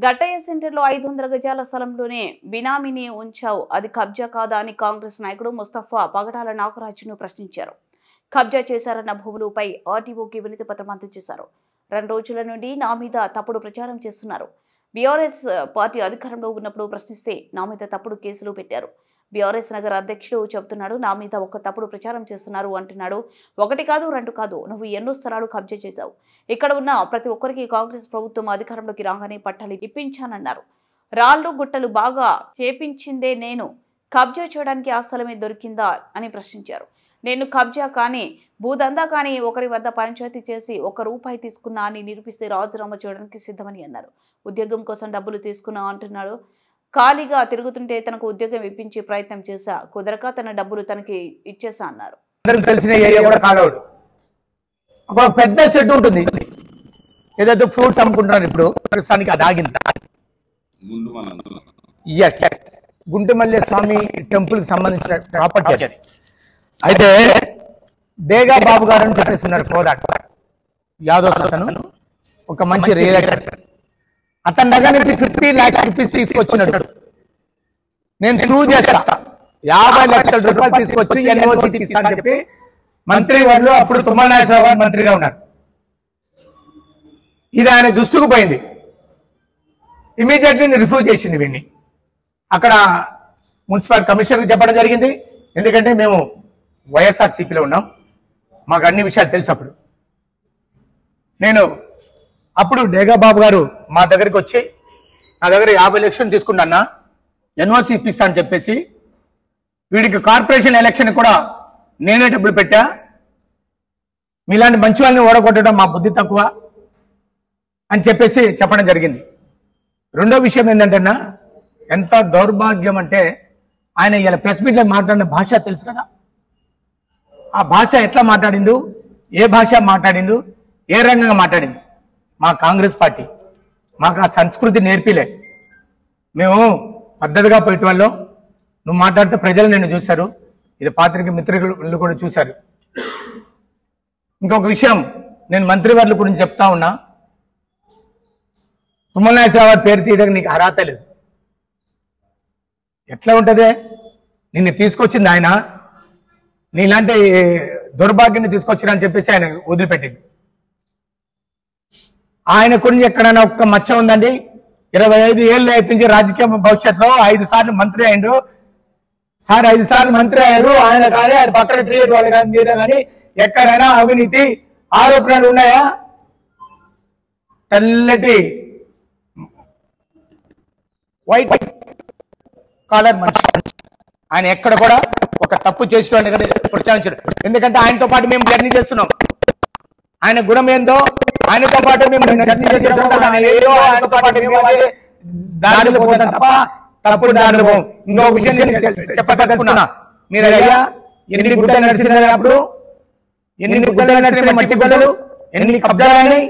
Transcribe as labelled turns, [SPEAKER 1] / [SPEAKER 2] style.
[SPEAKER 1] గట్టయ్య సెంటర్లో 500 గజాల స్థలంలోనే బినామీని ఉంచావు, అది కబ్జా కాదా అని కాంగ్రెస్ నాయకుడు ముస్తఫా పగడాల నాగరాజును ప్రశ్నించారు. కబ్జా చేశారన్న భూములపై ఆర్టీఓకి వినతి పత్రం అందజేశారు. 2 రోజుల నుండి నా మీద తప్పుడు ప్రచారం చేస్తున్నారు. బీఆర్ఎస్ పార్టీ అధికారంలో ఉన్నప్పుడు ప్రశ్నిస్తే నా మీద తప్పుడు కేసులు పెట్టారు. బీఆర్ఎస్ నగర అధ్యక్షుడు చెబుతున్నాడు, నా మీద ఒక తప్పుడు ప్రచారం చేస్తున్నారు అంటున్నాడు. 1 కాదు 2 కాదు, నువ్వు ఎన్నో స్థలాలు కబ్జా చేశావు. ఇక్కడ ఉన్న ప్రతి ఒక్కరికి కాంగ్రెస్ ప్రభుత్వం అధికారంలోకి రాగానే పట్టాలు ఇప్పించానన్నారు. రాళ్లు గుట్టలు బాగా చేపించిందే నేను, కబ్జా చేయడానికి ఆ స్థలమే దొరికిందా అని ప్రశ్నించారు. నేను కబ్జా కానీ భూదందా కానీ ఒకరి వద్ద పంచాయతీ చేసి 1 రూపాయి తీసుకున్నా అని నిరూపిస్తే రాజీనామా చేయడానికి సిద్ధమని అన్నారు. ఉద్యోగం కోసం డబ్బులు తీసుకున్నా అంటున్నాడు. ఖాళీగా తిరుగుతుంటే తనకు ఉద్యోగం ఇప్పించే ప్రయత్నం చేశా, కుదరక తన డబ్బులు తనకి ఇచ్చేసా అన్నారు.
[SPEAKER 2] తెలిసిన ఏరియా కూడా కాలవడు, ఒక పెద్ద షెడ్ ఉంటుంది, ఏదైతే ఫ్రూట్స్ అమ్ముకుంటున్నారు. ఇప్పుడు ప్రస్తుతానికి అది ఆగింది. గుంటుమల్లె స్వామి టెంపుల్ కి సంబంధించిన ప్రాపర్టీ అది. అయితే డేగా బాబు గారు అని చెప్పేస్తున్నారు కోదాట యాదవ్ అతను, ఒక మంచి రియల్టర్. అతని దగ్గర నుంచి 50 lakhs rupees తీసుకొచ్చినట్టు నేను ప్రూవ్ చేస్తా. 50 లక్షల రూపాయలు తీసుకొచ్చి ఎన్ఓసీ ఇస్తా అని చెప్పి మంత్రి వాళ్ళు అప్పుడు తుమ్మల నాగేశ్వరరావు గారు మంత్రిగా ఉన్నారు. ఇది ఆయన దృష్టికి పోయింది. ఇమీడియట్లీ రిఫ్యూజ్ చేసింది వీడిని. అక్కడ మున్సిపల్ కమిషనర్కి చెప్పడం జరిగింది. ఎందుకంటే మేము వైఎస్ఆర్సీపీలో ఉన్నాం, మాకు అన్ని విషయాలు తెలుసు. అప్పుడు డేగా బాబు గారు మా దగ్గరికి వచ్చి నా దగ్గర 50 లక్షలు తీసుకున్నా, ఎన్ఓసీ ఇప్పిస్తా అని చెప్పేసి వీడికి కార్పొరేషన్ ఎలక్షన్ కూడా నేనే డబ్బులు పెట్టా, మీలాంటి మంచి వాళ్ళని ఓడగొట్టడం మా బుద్ధి తక్కువ అని చెప్పేసి చెప్పడం జరిగింది. రెండో విషయం ఏంటంటే ఎంత దౌర్భాగ్యం అంటే ఆయన ఇలా ప్రెస్ మీట్లో మాట్లాడిన భాష తెలుసు కదా. ఆ భాష ఎట్లా మాట్లాడిండు, ఏ భాష మాట్లాడిండు, ఏ రంగంగా మాట్లాడిండు. మా కాంగ్రెస్ పార్టీ మాకు ఆ సంస్కృతి నేర్పిలే. మేము పద్ధతిగా పోయే వాళ్ళం. నువ్వు మాట్లాడితే ప్రజలు నిన్ను చూశారు, ఇది పాత్రిక మిత్రులు కూడా చూశారు. ఇంకొక విషయం నేను మంత్రివర్ల గురించి చెప్తా ఉన్నా, తుమ్మల నాగేశ్వరరావు గారి పేరు తీయడానికి నీకు అర్హత లేదు. ఎట్లా ఉంటుంది? నిన్ను తీసుకొచ్చింది ఆయన, నీలాంటి దౌర్భాగ్యాన్ని తీసుకొచ్చినా అని చెప్పేసి ఆయన వదిలిపెట్టింది. ఆయన గురించి ఎక్కడైనా ఒక్క మచ్చ ఉందండి? 25 ఏళ్ళు నుంచి రాజకీయ భవిష్యత్తులో 5 సార్లు మంత్రి అయ్యిండు. 5 సార్లు మంత్రి అయ్యారు ఆయన, కానీ ఆయన పక్కన తిరిగే వాళ్ళు కానీ మీద కానీ ఎక్కడైనా అవినీతి ఆరోపణలు ఉన్నాయా? తెల్లటి వైట్ కాలర్ మనిషి ఆయన, ఎక్కడ కూడా ఒక తప్పు చేసిన ప్రచారించాడు. ఎందుకంటే ఆయనతో పాటు మేము జర్నీ చేస్తున్నాం. ఆయన గుణం ఏందో ఆయనతో పాటు మేము జర్నీ చేస్తున్నాం. ఆయనతో పాటు దారిలో పోతాం తప్ప తప్పుడు దారిలో పోం. ఇంకొక విషయం చెప్పదలుచుకున్నా, మీరు అయ్యా ఎన్ని గుడ్డలు నడిచినప్పుడు, ఎన్ని గుడ్డలు నడిచిన మట్టి గుడ్డలు, ఎన్ని కబ్జాలని